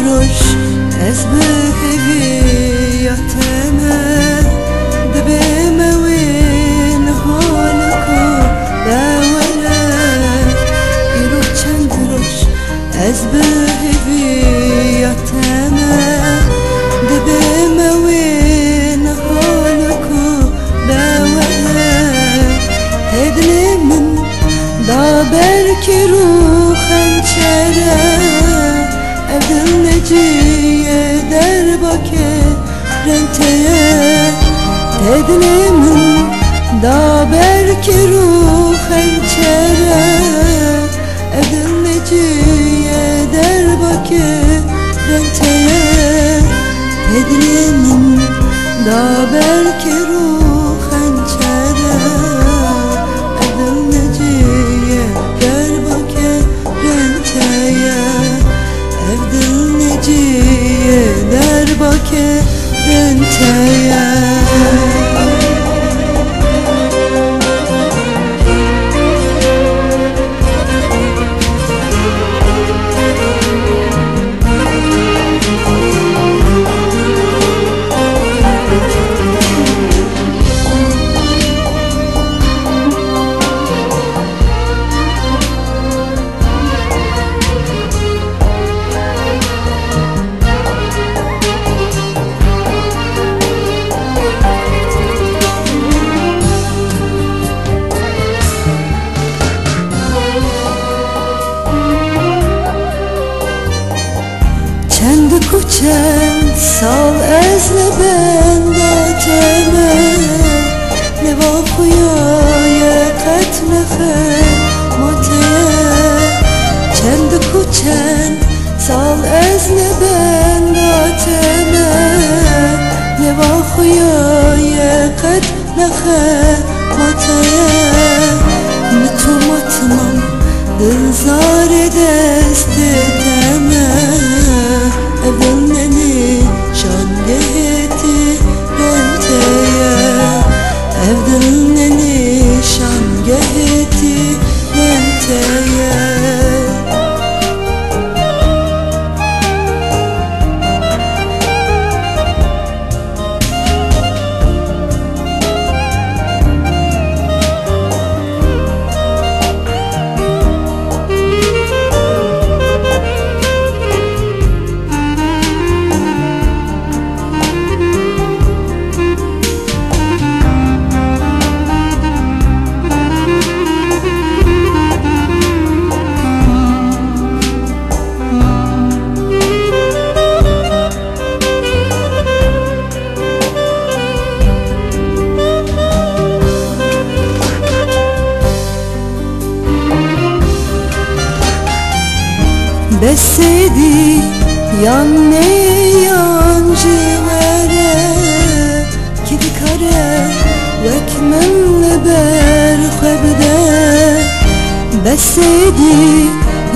دروش از به هویتمه دبیمه وین حالکو باوره ایرو چند دروش از به هویتمه دبیمه وین حالکو باوره هدلی من دابر کی رو خنچره evdil neciye derbake renteye tedlimin da berki ruh hançere evdil neciye derbake renteye tedlimin da berki ruh hançere evdil neciye derbake renteye evdil neciye derbake renteye چند سال از لبن داتمه نوا خویای قتل خیماته چند سال از لبن داتمه نوا خویای قتل خیماته متومتمم دلزار دست دمه evdilneni şan geheti renteye evdilneni şan geheti renteye Besedi yan ne yancılara Kidi kare vekmenle berxebde Besedi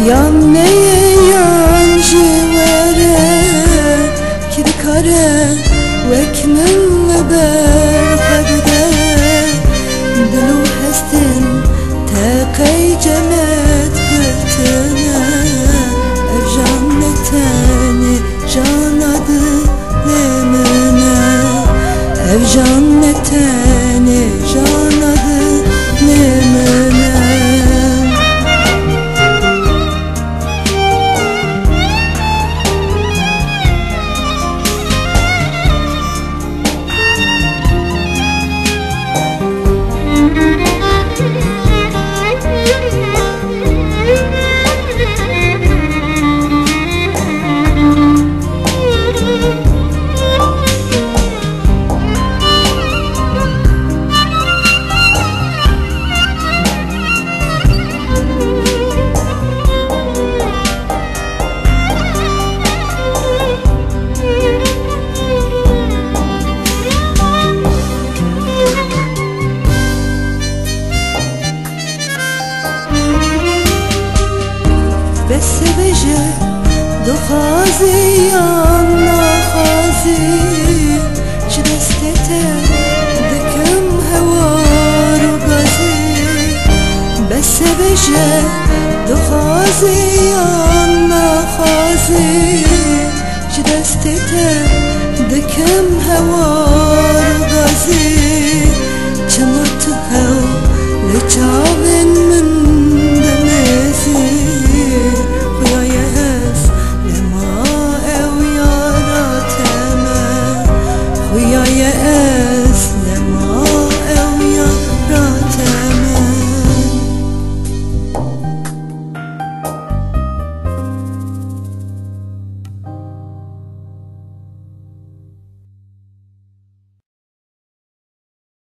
yan ne yancılara Kidi kare vekmenle berxebde Dilu hestin teqey cemet birtine Janneteni janadı nemene Ev janneteni janadı nemene Besebeje doxazi yan naxazi Çi destete dikım hevar u gazi Besebeje doxazi yan naxazi دکم هوا رو غازی چما تو هوا لچاو